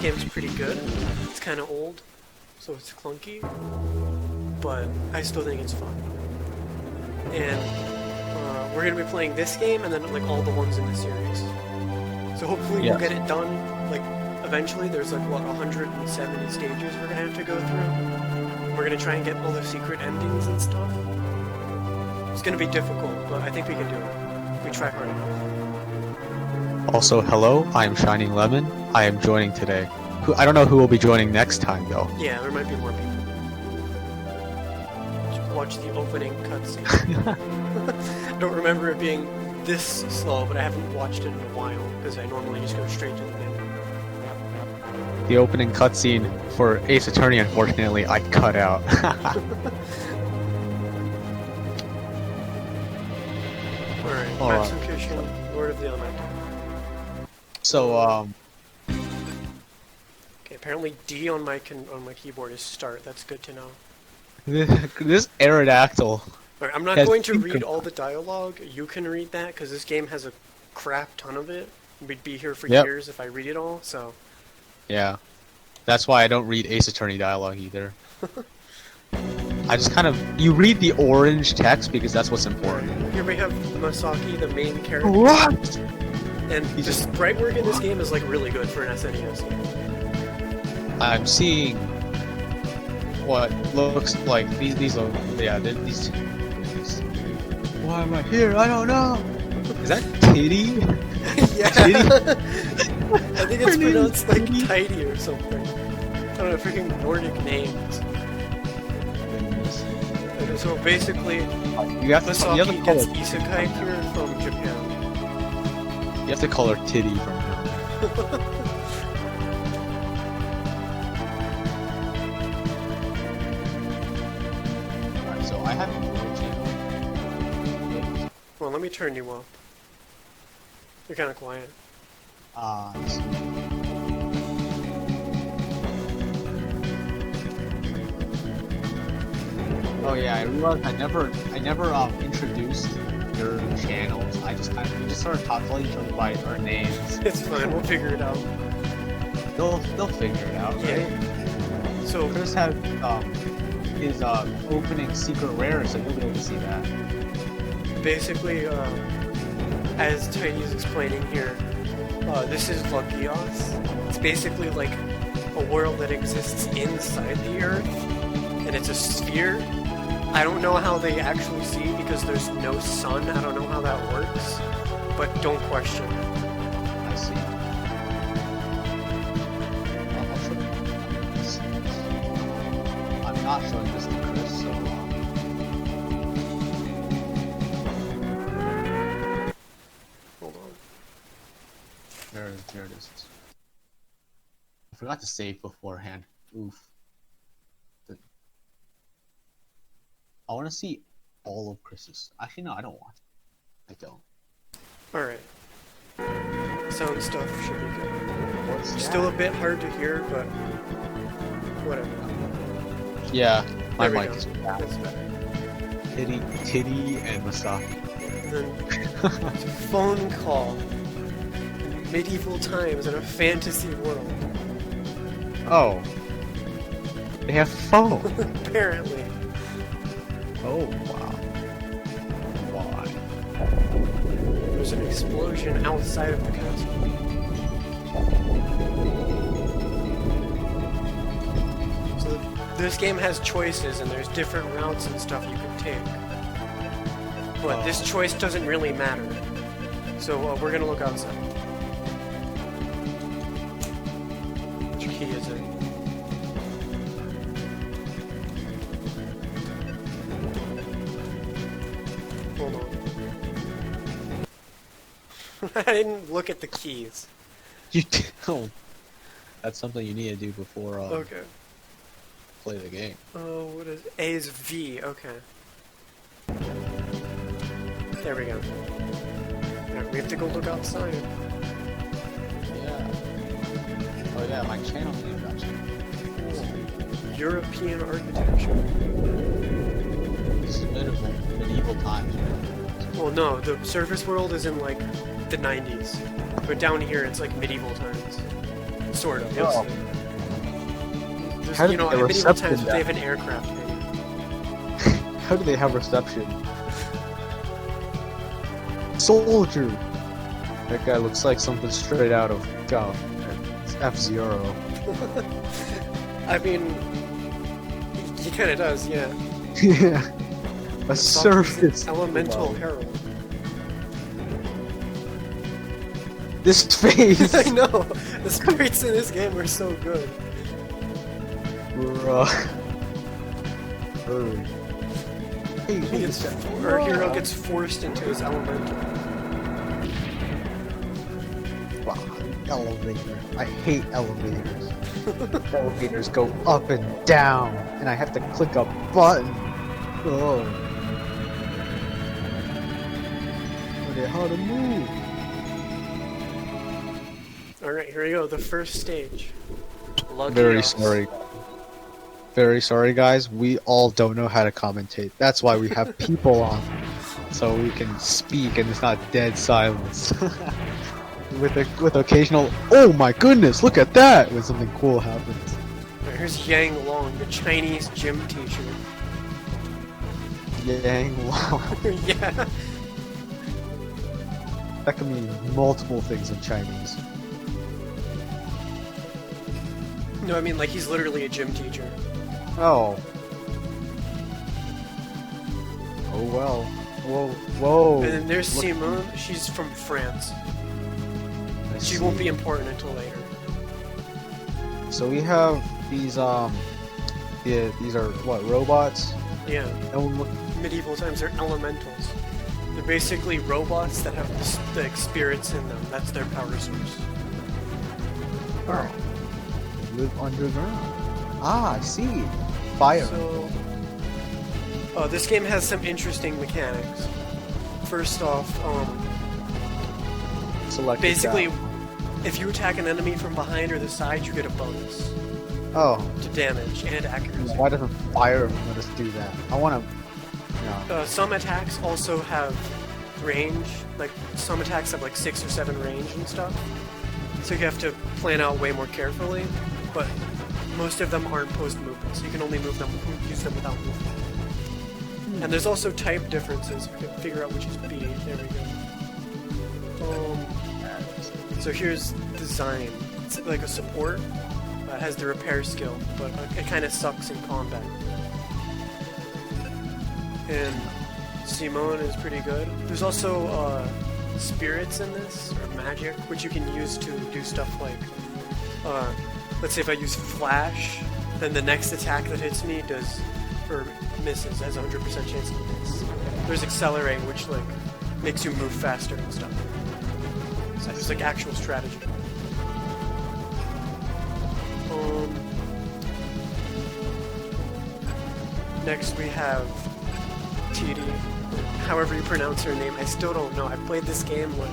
game's pretty good. It's kind of old, so it's clunky, but I still think it's fun. And we're gonna be playing this game and then like all the ones in the series. So hopefully we'll get it done. Like eventually, there's like what 170 stages we're gonna have to go through. We're gonna try and get all the secret endings and stuff. It's gonna be difficult, but I think we can do it. We try hard enough. Also, hello, I am Shining Lemon. I am joining today. I don't know who will be joining next time, though. Yeah, there might be more people. Just watch the opening cutscene. I don't remember it being this slow, but I haven't watched it in a while, because I normally just go straight to the menu. The opening cutscene for Ace Attorney, unfortunately, I cut out. Alright, Masou, Kishin, Lord of the Elemental. So, Okay, apparently D on my keyboard is start. That's good to know. this Aerodactyl. Alright, I'm not going to read all the dialogue. You can read that, because this game has a crap ton of it. We'd be here for years if I read it all, so... Yeah. That's why I don't read Ace Attorney dialogue either. I just kind of... You read the orange text because that's what's important. Here we have Masaki, the main character. What? And the sprite work in this game is like really good for an SNES game. I'm seeing what looks like these are these. Why am I here? I don't know. Is that Titty? Yeah. Titty? I think it's pronounced like Tidy or something. I don't know, freaking Nordic names. Okay, so basically, Masaki gets Isekai'd here from Japan. You have to call her Titty from now. Alright, so I have a channel. Well, let me turn you up. You're kind of quiet. Oh yeah, I realized I never introduced your channels. We just sort of talk to each other by our names. It's fine, we'll figure it out. They'll figure it out, right? Yeah. So Chris has his opening secret rare, so you'll be able to see that. basically, as Tiny's explaining here, this is Lagios. It's basically like a world that exists inside the Earth, and it's a sphere. I don't know how they actually see because there's no sun. I don't know how that works, but don't question it. I see. I'll show you this. I'm not showing this to Chris, so... Hold on. There it is. I forgot to save beforehand. Oof. I want to see all of Chris's. Actually, no, I don't want. I don't. Alright. Sound stuff should be good. What's Still a bit hard to hear, but whatever. Yeah, my There we mic go. is bad. That's better. Titty and Masaki. And then it's a phone call. Medieval times in a fantasy world. Oh. They have phone. Apparently. Oh, wow. Why? There's an explosion outside of the castle. So this game has choices and there's different routes and stuff you can take. But this choice doesn't really matter. So we're gonna look outside. Which key is it? Hold on. I didn't look at the keys. You don't. That's something you need to do before Okay. play the game. Oh, what is A is V, okay. There we go. Alright, we have to go look outside. Yeah. Oh yeah, my channel name actually. European architecture. This is medieval times, right? Well, no, the surface world is in like the 90s. But down here it's like medieval times. Sort of. You'll Oh. see. There's, How did you know, the medieval reception times die? they have an aircraft menu. How do they have reception? Soldier! That guy looks like something straight out of F-Zero. I mean, he kind of does, yeah. Yeah. A Masaki's surface. elemental herald. This face! I know! The spirits in this game are so good. Bruh. Hurry. Hey, He gets, our hero gets forced into his elemental. Wow, elevator. I hate elevators. Elevators go up and down, and I have to click a button. Oh. Okay, how to move? Alright, here we go, the first stage. Lucky Very us. sorry. Very sorry, guys. We all don't know how to commentate. That's why we have people on, so we can speak and it's not dead silence. with occasional, oh my goodness, look at that! When something cool happens. Alright, here's Yang Long, the Chinese gym teacher. Yang Long. Yeah. That can mean multiple things in Chinese. No, I mean, like, he's literally a gym teacher. Oh. Oh well. Whoa, whoa. And then there's Look- Simone, she's from France. I She see. won't be important until later. So we have these yeah, these are what, robots? Yeah. And we- Medieval times, they're elementals. They're basically robots that have the spirits in them. That's their power source. oh. They live underground. Ah, I see. Fire. So, this game has some interesting mechanics. First off, Select basically, that. if you attack an enemy from behind or the side, you get a bonus Oh, to damage and accuracy. why doesn't fire let us do that? I want to. No. Some attacks also have range. Like, some attacks have like 6 or 7 range and stuff. So you have to plan out way more carefully. But most of them aren't post movement, so you can only use them without movement. And there's also type differences. You can figure out which is B. There we go. So here's design. It's like a support. It has the repair skill, but it kind of sucks in combat. And Simone is pretty good. There's also spirits in this, or magic, which you can use to do stuff like, let's say if I use flash, then the next attack that hits me does, or misses, has a 100% chance to miss. There's accelerate, which like makes you move faster and stuff. So there's like actual strategy. Next we have TD, however you pronounce her name. I still don't know. I've played this game like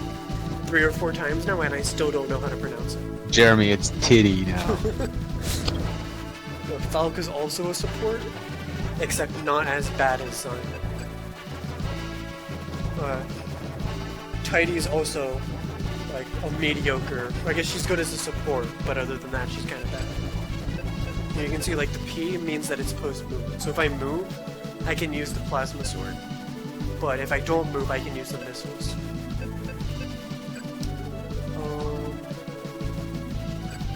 3 or 4 times now, and I still don't know how to pronounce it. Jeremy, it's Titty now. Falk is also a support, except not as bad as Sun. Tidy is also like a mediocre. I guess she's good as a support, but other than that, she's kind of bad. And you can see like the P means that it's post movement. So if I move, I can use the plasma sword. But if I don't move, I can use the missiles.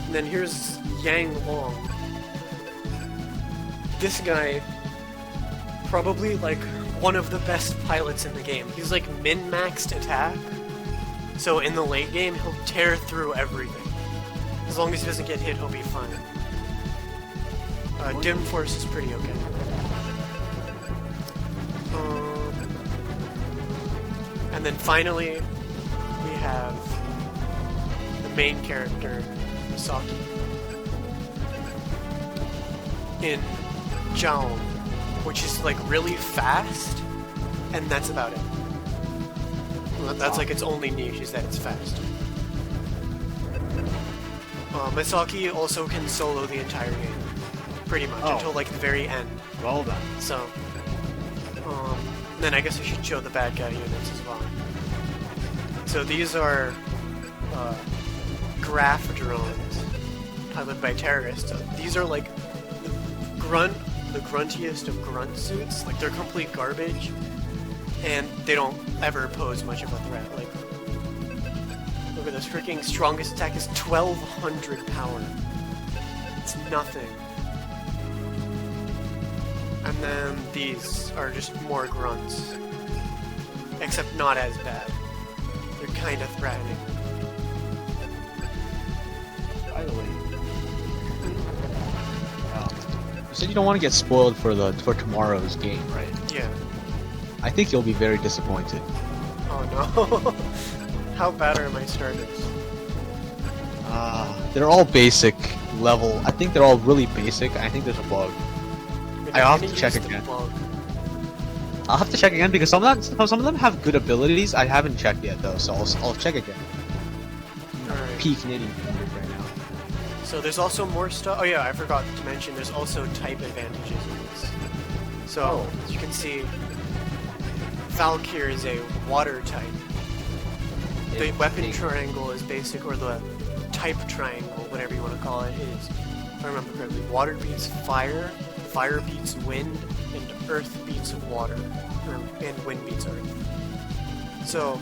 And then here's Yang Long. This guy, probably like one of the best pilots in the game. He's like min-maxed attack, so in the late game he'll tear through everything. As long as he doesn't get hit, he'll be fine. Dim Force is pretty okay. And then finally, we have the main character, Masaki. In Jaum, which is like really fast, and that's about it. That's like its only niche, is that it's fast. Masaki also can solo the entire game, pretty much, until like the very end. Well done. So, then I guess I should show the bad guy units as well. So these are graph drones. piloted by terrorists. These are like the gruntiest of grunt suits. Like they're complete garbage, and they don't ever pose much of a threat. Like, look at this freaking strongest attack is 1200 power. It's nothing. And then these are just more grunts, except not as bad. They're kind of threatening. By the way, you said you don't want to get spoiled for tomorrow's game, right? Yeah. I think you'll be very disappointed. Oh no. How bad are my starters? They're all basic level. I think they're all really basic. I think there's a bug. I'll have to check again. I'll have to check again because some of them have good abilities. I haven't checked yet though, so I'll check again. Alright. Peak nitty right now. So there's also more stuff. Oh yeah, I forgot to mention there's also type advantages in this. So as you can see, Valkyr is a water type. The weapon triangle is basic, or the type triangle, whatever you want to call it, is, if I remember correctly, water beats fire, fire beats wind, and earth beats water, and wind beats earth. So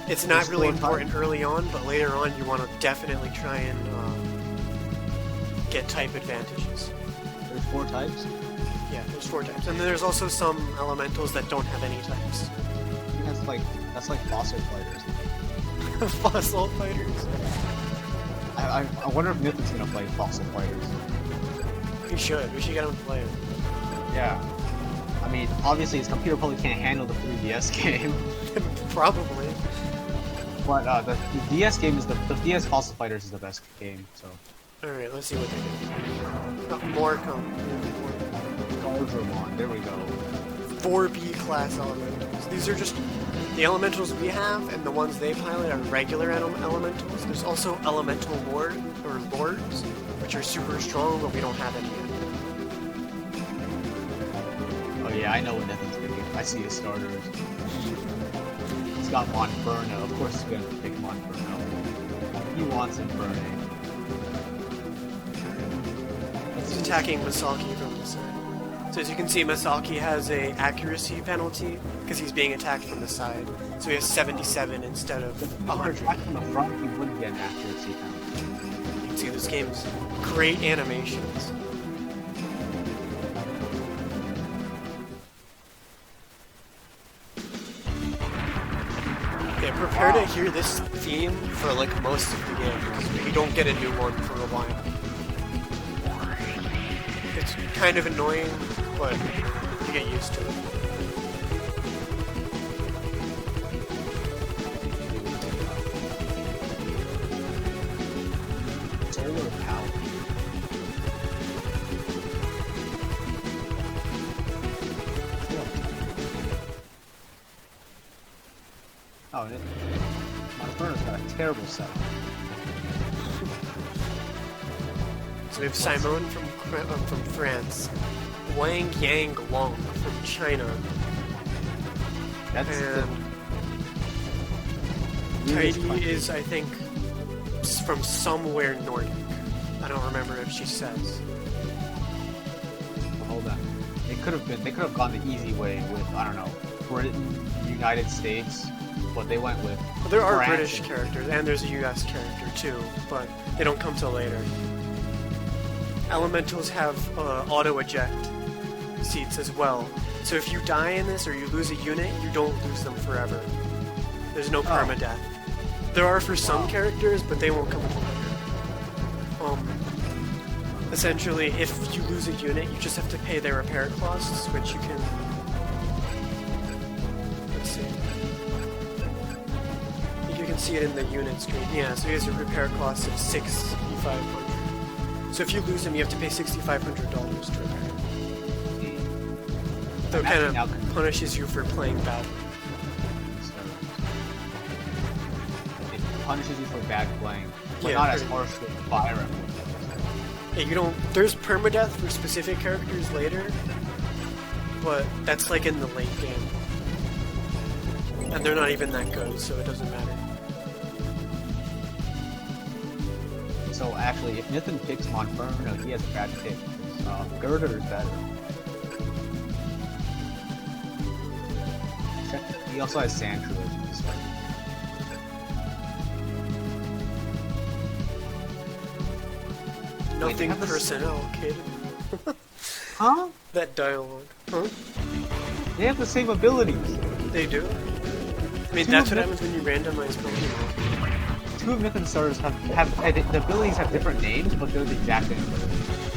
it's not really important early on, but later on you want to definitely try and get type advantages. There's 4 types? Yeah, there's 4 types. And then there's also some elementals that don't have any types. That's like fossil fighters. Fossil fighters? I wonder if Mythic's gonna play fossil fighters. We should get him to play it. Yeah. I mean, obviously his computer probably can't handle the 3DS game. Probably. But the DS game is the DS Fossil Fighters is the best game, so. Alright, let's see what they do. Oh, more come. Gardramon, there we go. 4B class elementals. These are just the elementals we have, and the ones they pilot are regular elementals. There's also elemental lords, which are super strong, but we don't have any yet. Oh yeah, I know what Nathan's gonna do. I see his starters. He's got Monferno. Of course he's gonna pick Monferno. He wants Inferno. He's attacking Masaki from the side. So as you can see, Masaki has a accuracy penalty because he's being attacked from the side. So he has 77 instead of 100. From the front, he wouldn't get an accuracy penalty. You can see this game's great animations. Yeah, prepare to hear this theme for like most of the game because we don't get a new one for a while. It's kind of annoying, but you get used to it. Solar power. Oh, Monferno's got a terrible setup. So we have Simone from France, Wang Yang Long from China, That's and Isekai'd is, I think, from somewhere Nordic. I don't remember if she says. Hold on. They could have gone the easy way with, I don't know, Britain, United States, what they went with. Well, there are France British characters, and there's a US character too, but they don't come till later. Elementals have auto-eject seats as well. So if you die in this or you lose a unit, you don't lose them forever. There's no permadeath. There are for some characters, but they won't come until later. Essentially, if you lose a unit, you just have to pay their repair costs, which you can... Let's see. I think you can see it in the unit screen. Yeah, so he has a repair cost of $6,500. So if you lose him, you have to pay $6,500 to repair him. So it kind of punishes you for playing badly. It punishes you for bad playing, but Yeah, not as harshly as Fire Emblem. Yeah, you don't... There's permadeath for specific characters later, but that's like in the late game. And they're not even that good, so it doesn't matter. So actually, if Nathan picks Monferno, he has a bad pick. Girder is better. He also has Sand Trilogy, so. Nothing personnel, kid. Huh? That dialogue. Huh? They have the same abilities. They do? I mean, that's what happens when you randomize Pokemon. Two of Nathan's starters have the abilities have different names, but they're the exact same.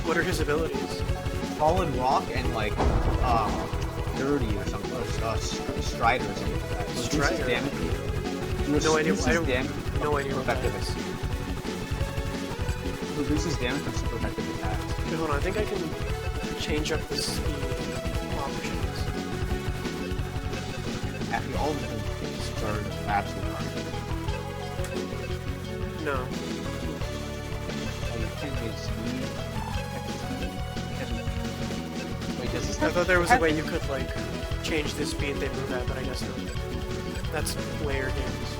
What are his abilities? Solid Rock and like Dirty or something, or Strider or something like that. Strider? Damage. No idea. I don't. Damage No idea what that is. Reduces damage from super effective attacks. Okay, hold on. I think I can change up the speed options. Actually, all of them start absolutely perfect. No. Oh, you can't get speed. Wait, does this I thought there was a way you could like change the speed they move at, but I guess not. That's layer games.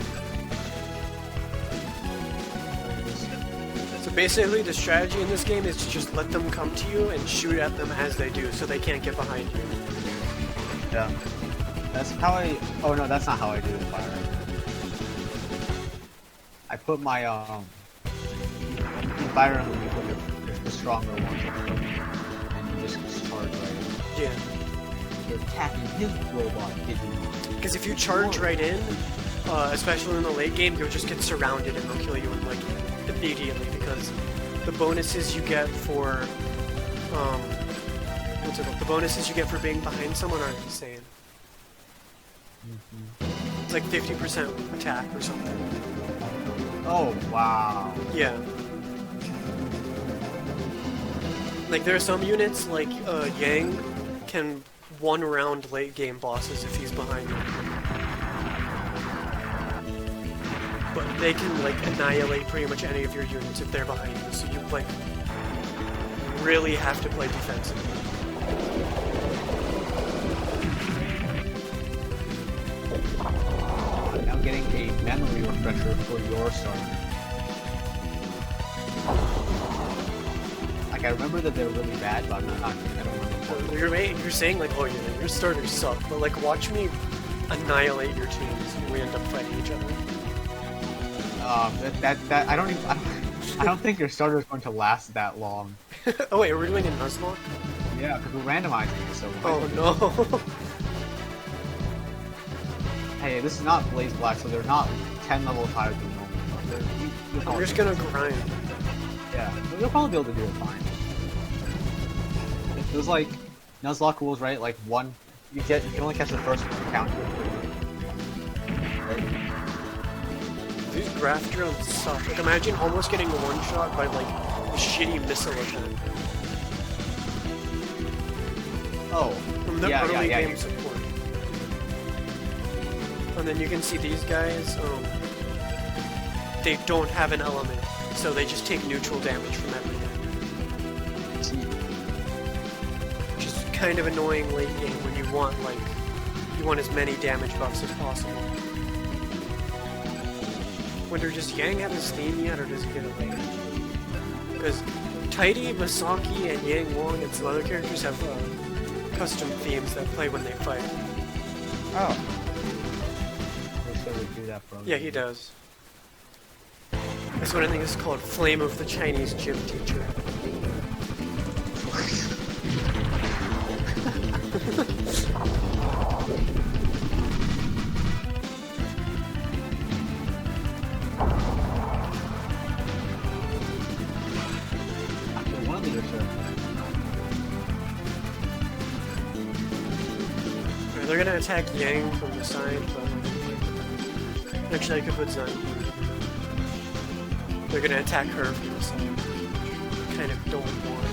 So basically, the strategy in this game is to just let them come to you and shoot at them as they do, so they can't get behind you. Yeah. That's how I... Oh no, that's not how I do the fire. I put my, fire emblem, you put the stronger one, and you just charge right in. Yeah. You're attacking his robot, Because if you charge right in, especially in the late game, you'll just get surrounded and they'll kill you in, like, immediately, because the bonuses you get for, what's it called? The bonuses you get for being behind someone are insane. It's like 50% attack or something. Oh, wow. Yeah. Like, there are some units, like, Yang can one-round late-game bosses if he's behind you. But they can, like, annihilate pretty much any of your units if they're behind you, so you, like, really have to play defensively. I'm now getting a memory refresher for your starter. Like, I remember that they were really bad, but I don't remember. You're saying, like, oh, yeah, your starters suck, but, like, watch me annihilate your teams and we end up fighting each other. I don't think your starter is going to last that long. Oh wait, are we doing a Nuzlocke? Yeah, because we're randomizing it, so... Oh no! Hey, this is not Blaze Black, so they're not 10 levels higher than normal. I'm just gonna grind. Yeah, you'll probably be able to do it fine. It was like Nuzlocke rules, right? Like you can only catch the first counter. Right? These graph drones suck. Like, imagine almost getting one shot by like a shitty missile attack. Oh, from the early game support. And then you can see these guys. They don't have an element, so they just take neutral damage from everything. Which is kind of annoying late game when you want as many damage buffs as possible. Wonder, does Yang have his theme yet, or does he get it later? Because Tidy, Masaki, and Yang Wong and some other characters have custom themes that play when they fight. Oh. Would do that yeah, he does. That's what I think is called Flame of the Chinese Gym Teacher. They're gonna attack Yang from the side, but actually I could put Zen. They're gonna attack her from the side. Kind of don't want.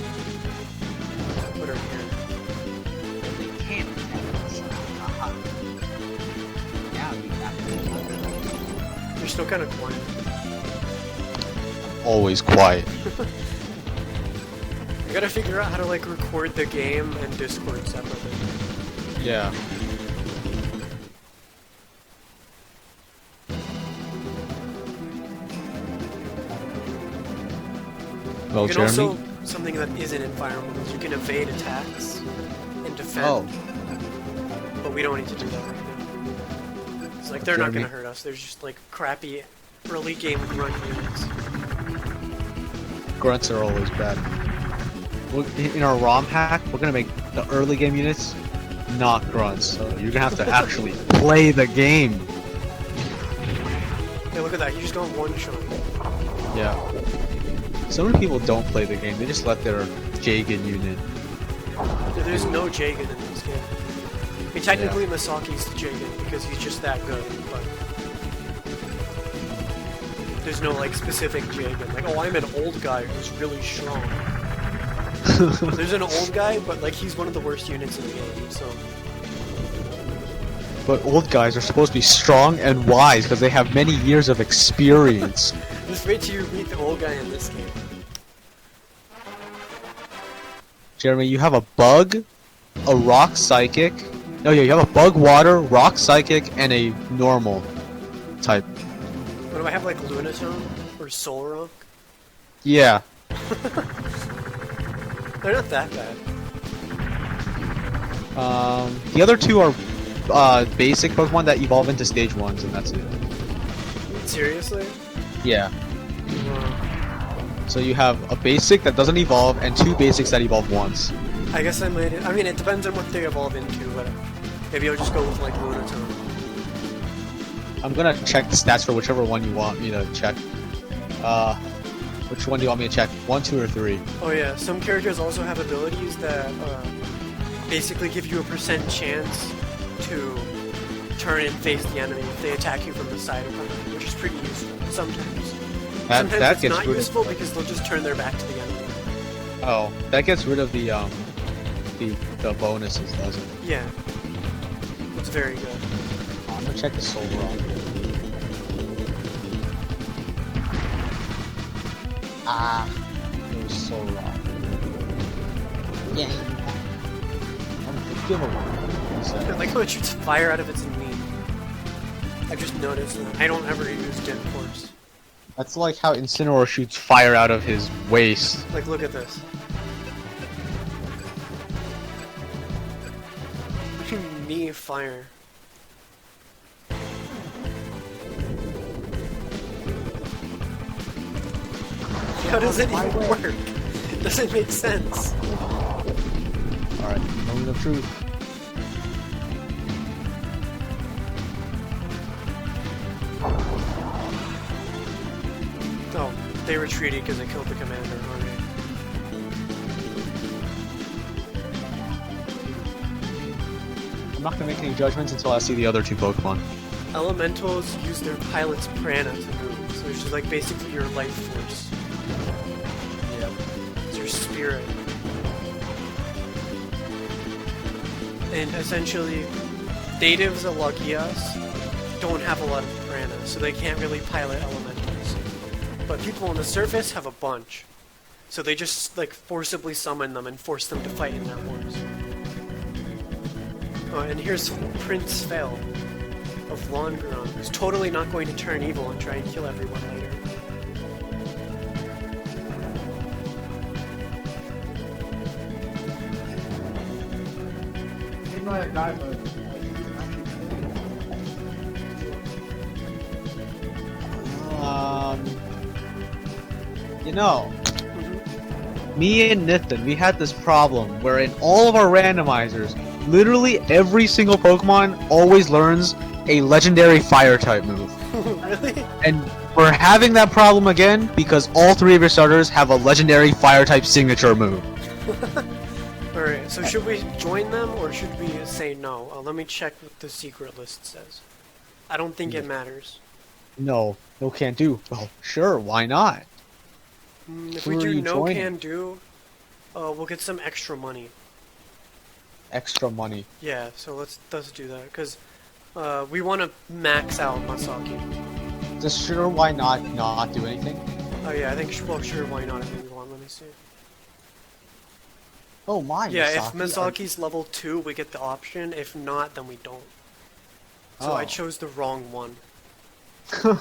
Put her here. They can't attack the side. Yeah, we have to. You're still kind of quiet. Always quiet. I gotta figure out how to like record the game and Discord separately. Yeah. Well, You can Jeremy. also, something that isn't in Fire Emblem is you can evade attacks and defend. Oh, But we don't need to do that right now. It's like, they're not Jeremy. gonna hurt us. They're just like crappy early game grunt units. grunts are always bad. In our ROM hack, we're gonna make the early game units not grunts. So you're gonna have to actually play the game. Hey, look at that. You just got one shot. Yeah. So many people don't play the game. They just let their Jagan unit. There's no Jagan in this game. I mean, technically Masaki's the Jagan because he's just that good, but there's no like specific Jagan. Like, oh, I'm an old guy who's really strong. There's an old guy, but like he's one of the worst units in the game. So. But old guys are supposed to be strong and wise because they have many years of experience. Just wait till you meet the old guy in this game. Jeremy, you have a bug, a rock psychic. No, yeah, you have a bug water, rock psychic, and a normal type. What do I have, like Lunatone or Soul Rock? Yeah. They're not that bad. The other two are basic Pokemon that evolve into stage 1s, and that's it. Seriously? Yeah. Wow. So you have a basic that doesn't evolve, and two basics that evolve once. I guess I might. I mean, it depends on what they evolve into, but maybe I'll just go with like Lunatone. I'm gonna check the stats for whichever one you want me to check. Which one do you want me to check? 1, 2, or 3? Oh yeah, some characters also have abilities that basically give you a % chance to turn and face the enemy if they attack you from the side or behind, which is pretty useful sometimes. Sometimes that it's gets not rid of- useful because they'll just turn their back to the enemy. Oh, that gets rid of the bonuses, doesn't it? Yeah, it's very good. I'm gonna check the Soul Rock. Ah, it was Soul Rock. Yeah. Give a one. I like how it shoots fire out of its knee. I've just noticed that. I don't ever use Dim Force. That's like how Incineroar shoots fire out of his waist. Like, look at this. Knee fire. How does it even work? It doesn't make sense. Alright, moment of truth. Oh, they retreated because they killed the commander. Okay. I'm not gonna make any judgments until I see the other two Pokemon. Elementals use their pilot's prana to move, so it's just like basically your life force. Yep. It's your spirit. And essentially, natives of Lagias don't have a lot of prana, so they can't really pilot elementals. But people on the surface have a bunch. So they just like forcibly summon them and force them to fight in their wars. Oh, and here's Prince Fel of Longron, who's totally not going to turn evil and try and kill everyone later. He's not a guy, but You know, me and Nathan, we had this problem where in all of our randomizers, literally every single Pokemon always learns a legendary fire type move. Really? And we're having that problem again because all three of your starters have a legendary fire type signature move. Alright, so should we join them or should we say no? Let me check what the secret list says. I don't think it matters. No, can't do. Well, sure, why not? If Who we are do you no joining? can do, we'll get some extra money. Extra money. Yeah, so let's do that because we want to max out Masaki. Just sure, why not do anything? Oh yeah, I think well sure why not if we want. Let me see. Oh my. Yeah, if Masaki, Masaki's level 2, we get the option. If not, then we don't. So Oh. I chose the wrong one. It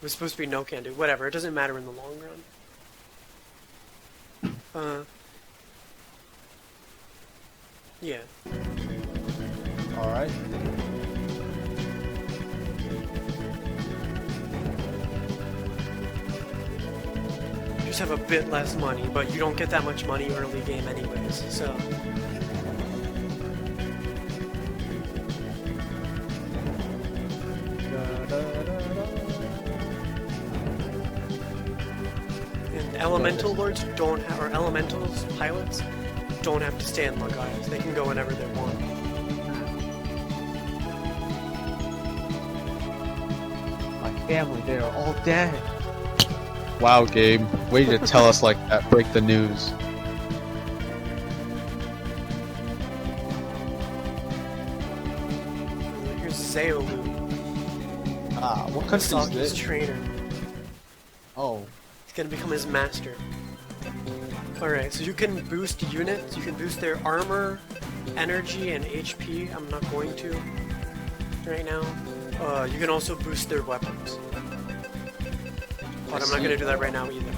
was supposed to be no can do. Whatever, it doesn't matter in the long run. Yeah. Alright. Just have a bit less money, but you don't get that much money early game anyways, so... And elemental lords don't have, or elementals, pilots, don't have to stay in Lug Isles. They can go whenever they want. My family, they are all dead. Wow, Gabe. Way to tell us like that. Break the news. Here's Zeolu, Ah, what country is Masaki's this? trainer. Oh. He's gonna become his master. Alright, so you can boost units, you can boost their armor, energy, and HP. I'm not going to right now. You can also boost their weapons. But I'm not going to do that right now either,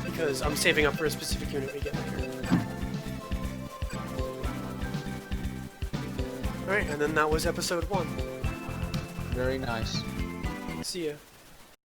because I'm saving up for a specific unit we get later. Alright, and then that was episode 1. Very nice. See ya.